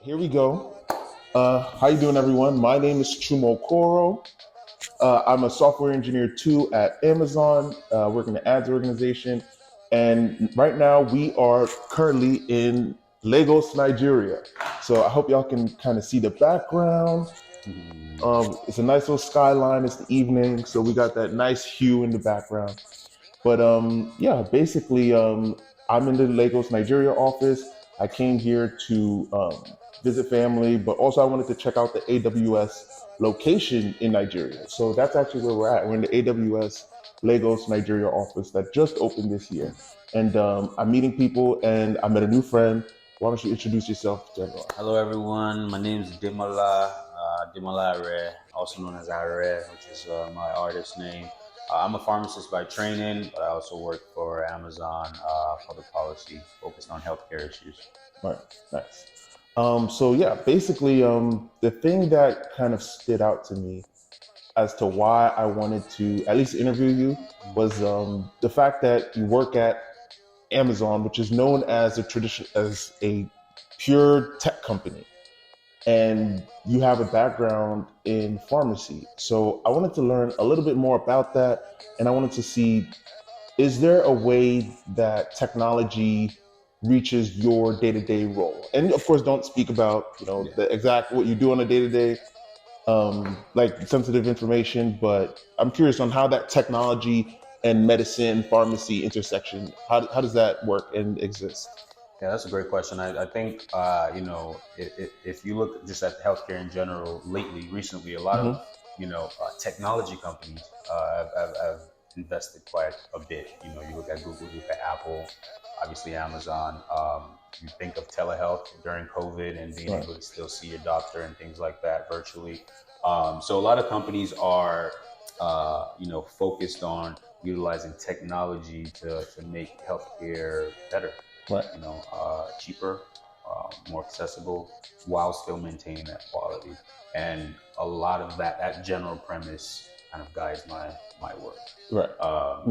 Here we go. How you doing, everyone? My name is Chumo Koro. I'm a software engineer too at Amazon, working in the ads organization. And right now we are currently in Lagos, Nigeria. So I hope y'all can kind of see the background. It's a nice little skyline. It's the evening, so we got that nice hue in the background. But yeah, basically, I'm in the Lagos, Nigeria office. I came here to visit family, but also I wanted to check out the AWS location in Nigeria. So that's actually where we're at. We're in the AWS Lagos, Nigeria office that just opened this year. And I'm meeting people, and I met a new friend. Why don't you introduce yourself to everyone? Hello, everyone. My name is Demola, Demola Are, also known as Are, which is my artist name. I'm a pharmacist by training, but I also work for Amazon public policy, focused on healthcare issues. Right, nice. So yeah, basically, the thing that kind of stood out to me as to why I wanted to at least interview you was the fact that you work at Amazon, which is known as a pure tech company, and you have a background in pharmacy. So I wanted to learn a little bit more about that, and I wanted to see, is there a way that technology reaches your day-to-day role? And of course, don't speak about the exact what you do on a day-to-day, like sensitive information. But I'm curious on how that technology and medicine, pharmacy intersection. How does that work and exist? Yeah, that's a great question. I think, if you look just at healthcare in general, recently, a lot of, technology companies have invested quite a bit. You look at Google, you look at Apple, obviously Amazon. You think of telehealth during COVID and being able to still see your doctor and things like that virtually. So a lot of companies are, focused on utilizing technology to make healthcare better, Right. cheaper, more accessible, while still maintaining that quality. And a lot of that general premise kind of guides my work. Right.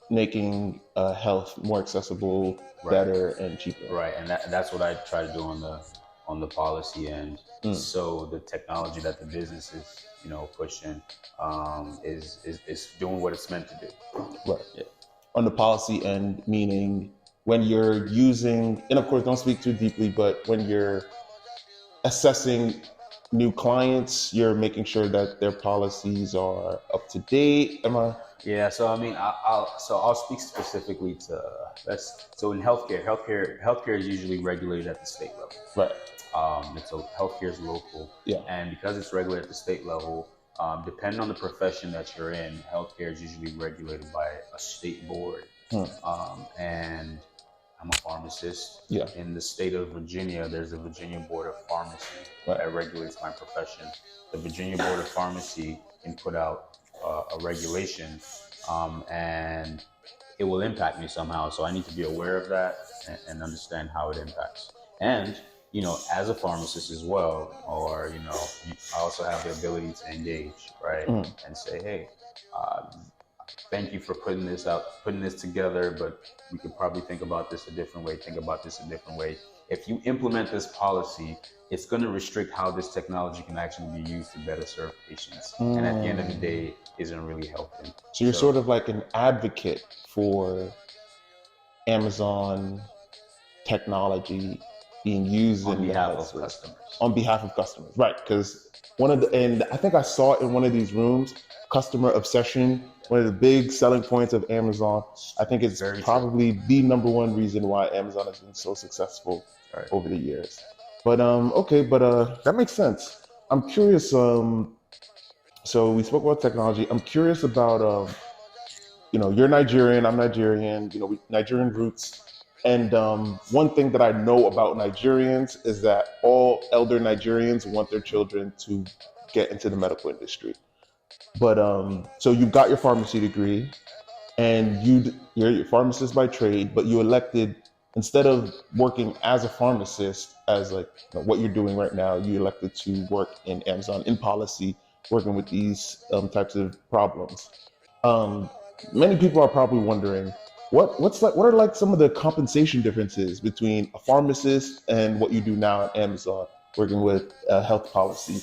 Making health more accessible, better, and cheaper. Right, and that's what I try to do on the policy end. So the technology that the business is pushing is doing what it's meant to do. Right. Yeah. On the policy end, meaning when you're using, and of course, don't speak too deeply, but when you're assessing new clients, you're making sure that their policies are up to date. Am I? Yeah, so I mean, I'll speak specifically to so in healthcare is usually regulated at the state level. Right. Healthcare is local. Yeah. And because it's regulated at the state level, depending on the profession that you're in, healthcare is usually regulated by a state board. And I'm a pharmacist. Yeah. In the state of Virginia, there's the Virginia Board of Pharmacy that regulates my profession. The Virginia Board of Pharmacy can put out a regulation, and it will impact me somehow. So I need to be aware of that and understand how it impacts. And as a pharmacist as well, or I also have the ability to engage, right, and say, hey, thank you for putting this together, but we could probably think about this a different way. If you implement this policy, it's going to restrict how this technology can actually be used to better serve patients. And at the end of the day, isn't really helping. So you're sort of like an advocate for Amazon technology being used on behalf of customers. On behalf of customers, right? Because and I think I saw it in one of these rooms, customer obsession. One of the big selling points of Amazon. I think it's probably the number one reason why Amazon has been so successful over the years. But that makes sense. I'm curious. So we spoke about technology. I'm curious about you're Nigerian. I'm Nigerian. Nigerian roots. And one thing that I know about Nigerians is that all elder Nigerians want their children to get into the medical industry. But so you've got your pharmacy degree, and you're a pharmacist by trade, but you elected, instead of working as a pharmacist, as like what you're doing right now, you elected to work in Amazon in policy, working with these types of problems. Many people are probably wondering, what are like some of the compensation differences between a pharmacist and what you do now at Amazon? working with health policy?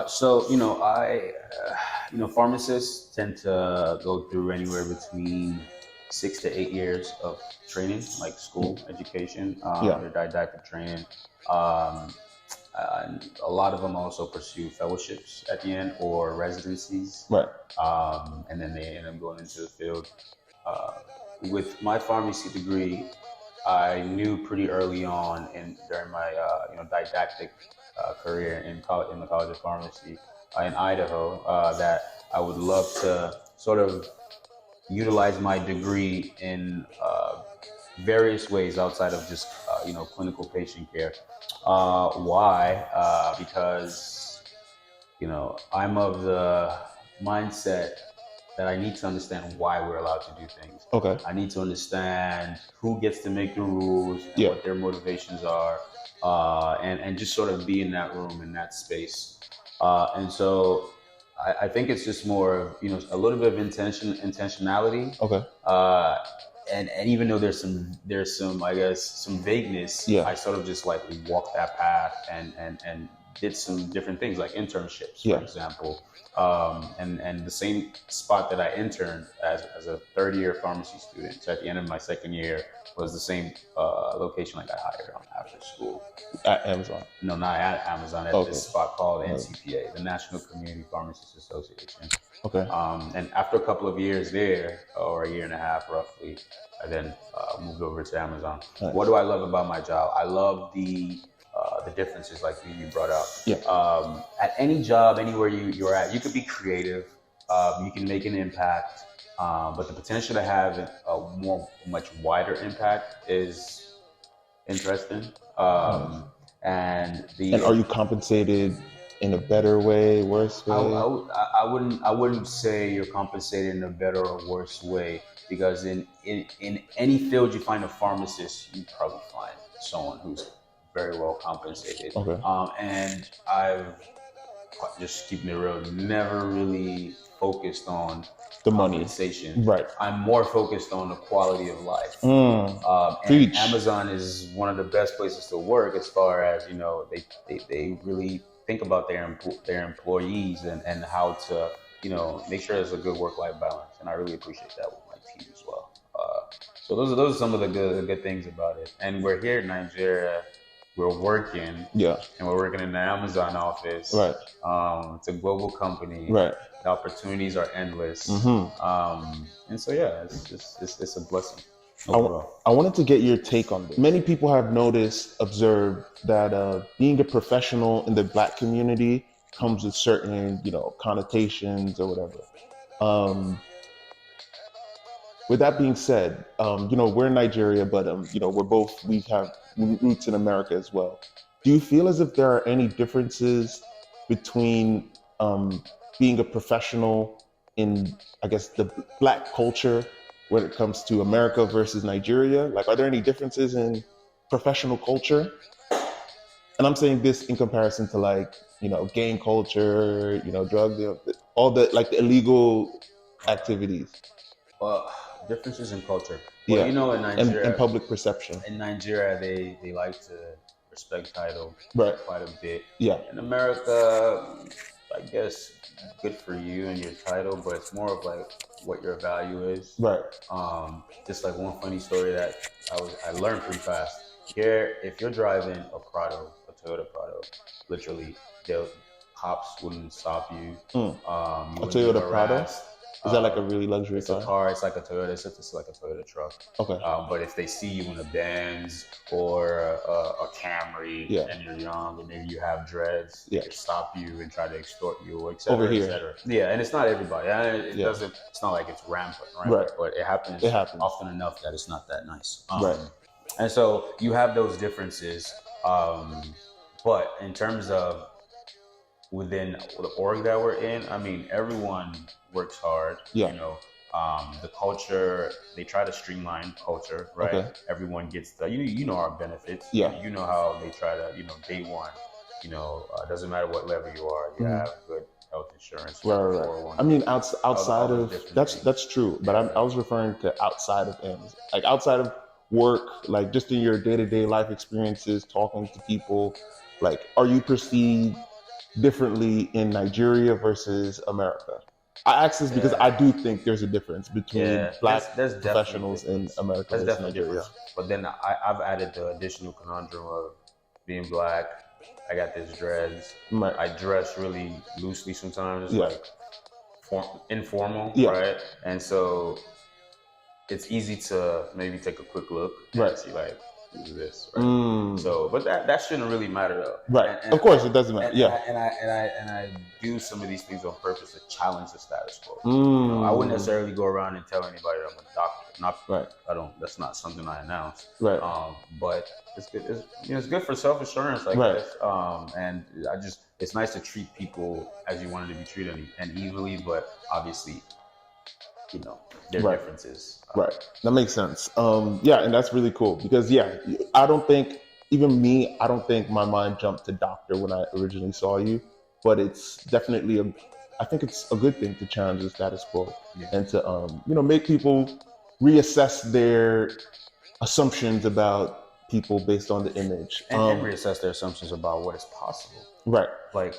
So pharmacists tend to go through anywhere between 6 to 8 years of training, like school education, Yeah. their didactic training. Um, and a lot of them also pursue fellowships at the end or residencies, Right. and then they end up going into the field. Uh, with my pharmacy degree, I knew pretty early on during my didactic career in the College of Pharmacy in Idaho that I would love to sort of utilize my degree in various ways outside of just clinical patient care. Why? Because I'm of the mindset that I need to understand why we're allowed to do things. Okay. I need to understand who gets to make the rules and Yeah. what their motivations are, and just sort of be in that room, in that space. And so I think it's just more of a little bit of intentionality. Okay. And even though there's some I guess some vagueness, Yeah. I sort of just like walked that path and did some different things like internships, Yeah. for example. And the same spot that I interned as a third year pharmacy student. So at the end of my second year was the same location I got hired on after school. At Amazon? No, not at Amazon. At Okay. this spot called NCPA, the National Community Pharmacists Association. Okay. And after a couple of years there, or a year and a half roughly, I then moved over to Amazon. Nice. What do I love about my job? I love the differences like you brought up. Yeah. At any job, anywhere you're at, you could be creative, you can make an impact, but the potential to have a much wider impact is interesting. And are you compensated in a better way, worse way? I wouldn't say you're compensated in a better or worse way, because in any field you find a pharmacist, you probably find someone who's very well compensated. Okay. And I've, just keeping it real, never really focused on the money, compensation. Right. I'm more focused on the quality of life. Preach. And Amazon is one of the best places to work as far as they really think about their employees and how to make sure there's a good work-life balance, and I really appreciate that with my team as well. So those are some of the good things about it. And we're here in Nigeria. We're working, and we're working in the Amazon office. Right. It's a global company. Right. The opportunities are endless. Mm-hmm. And so it's a blessing. I wanted to get your take on this. Many people have observed that being a professional in the Black community comes with certain, connotations or whatever. With that being said, we're in Nigeria, but we have roots in America as well. Do you feel as if there are any differences between being a professional in, I guess, the Black culture when it comes to America versus Nigeria? Like, are there any differences in professional culture? And I'm saying this in comparison to gang culture, drug, all the the illegal activities. Well, differences in culture. Well, in Nigeria, and public perception. In Nigeria, they like to respect title quite a bit. Yeah. In America, I guess good for you and your title, but it's more of like what your value is. Right. Just like one funny story that I learned pretty fast. Here, if you're driving a Prado, a Toyota Prado, literally, cops wouldn't stop you. A Toyota Prado? Is that like a really luxury car? It's a car. It's like a Toyota. It's like a Toyota truck. Okay. But if they see you in a Benz or a Camry and you're young and maybe you have dreads, they stop you and try to extort you, et cetera, over here. Et cetera. Yeah, and it's not everybody. It doesn't. It's not like it's rampant, right? But it happens. It happens often enough that it's not that nice. Right. And so you have those differences. But in terms of within the org that we're in, I mean, everyone works hard. Yeah. The culture, they try to streamline culture, right? Okay. Everyone gets the, our benefits. Yeah. You know how they try to, day one, doesn't matter what level you are, you have good health insurance. Right. I mean, outside of, that's true. But I was referring to outside of Amazon, like outside of work, like just in your day-to-day life experiences, talking to people, Like, are you perceived differently in Nigeria versus America? I ask this because I do think there's a difference between black there's professionals in America versus Nigeria. But then I've added the additional conundrum of being black. I got this dreads. Right. I dress really loosely sometimes, like informal, Yeah. right? And so it's easy to maybe take a quick look and see like, who's this, right? So, but that shouldn't really matter though, right? And of course, it doesn't matter. And I do some of these things on purpose to challenge the status quo. You know, I wouldn't necessarily go around and tell anybody I'm a doctor. I don't. That's not something I announce. Right. But it's good. It's good for self-assurance, I guess. And it's nice to treat people as you wanted to be treated and evenly, but obviously, you know, there are differences. Right. That makes sense. Yeah, and that's really cool because I don't think my mind jumped to doctor when I originally saw you, but it's definitely I think it's a good thing to challenge the status quo and to make people reassess their assumptions about people based on the image and reassess their assumptions about what is possible. Right. Like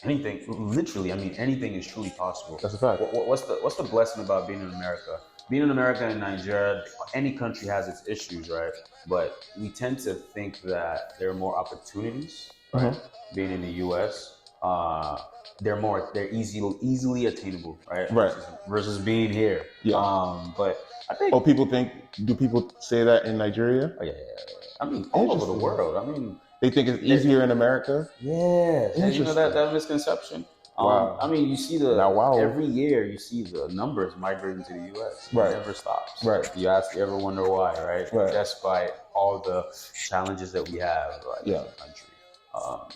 anything, literally. I mean, anything is truly possible. That's a fact. What's the blessing about being in America? Being in America and Nigeria, any country has its issues, right? But we tend to think that there are more opportunities, right? Being in the U.S., they're easily attainable, right? Right. Versus being here. Yeah. But I think. Do people say that in Nigeria? Oh, yeah. I mean, all over the world. I mean. They think it's easier in America? Yeah. And you know that misconception? Wow. I mean, you see every year you see the numbers migrating to the U.S. Right. It never stops. Right. You ever wonder why, right? Right. Despite all the challenges that we have in the country.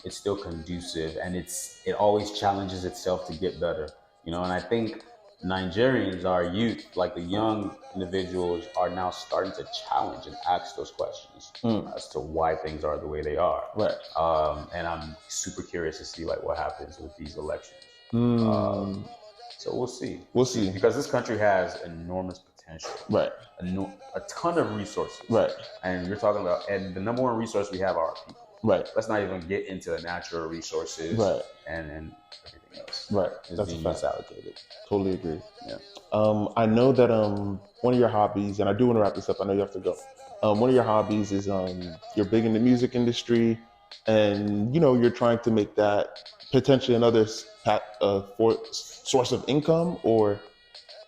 It's still conducive and it always challenges itself to get better. You know, and I think Nigerians, our youth, like the young individuals, are now starting to challenge and ask those questions as to why things are the way they are. Right. And I'm super curious to see like what happens with these elections. So we'll see. We'll see. Because this country has enormous potential. Right. A ton of resources. Right. And you're talking about, and the number one resource we have are our people. Right. Let's not even get into the natural resources. Right. And everything else. Right. That's being misallocated. Totally agree. Yeah. I know that one of your hobbies, and I do want to wrap this up. I know you have to go. One of your hobbies is you're big in the music industry, and you're trying to make that potentially another source of income, or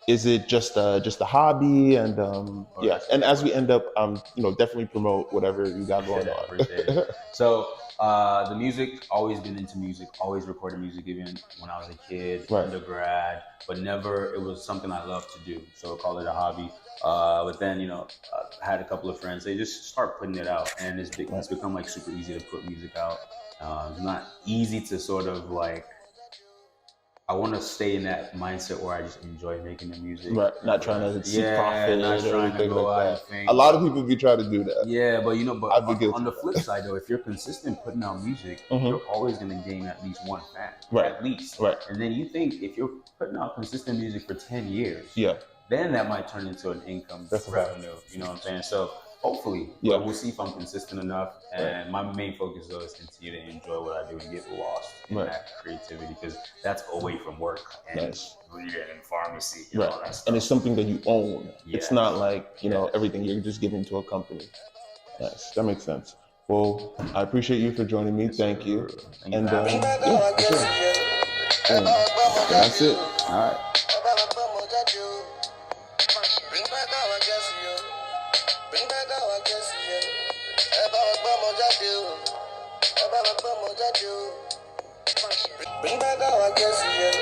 is it just a hobby? And and as we end up, definitely promote whatever you got going on. Appreciate it. So the music, always been into music, always recorded music even when I was a kid, undergrad, but never, it was something I loved to do. So I call it a hobby. But then, I had a couple of friends, they just start putting it out, and it's become like super easy to put music out. It's not easy to sort of like, I want to stay in that mindset where I just enjoy making the music. Right. Not trying to seek profit. Not trying to go out and think. A lot of people be trying to do that. Yeah, but on the flip side though, if you're consistent putting out music, you're always going to gain at least one fan. Right. At least. Right. And then you think if you're putting out consistent music for 10 years, then that might turn into an income revenue. You know what I'm saying? So hopefully, we'll see if I'm consistent enough. And my main focus though is continue to enjoy what I do and get lost in that creativity, because that's away from work and reading and pharmacy and all that stuff. And it's something that you own. It's not like everything you're just giving to a company. Yes, that makes sense. Well, I appreciate you for joining me. Thank you. And sure. And that's it. All right. Bring back our guess,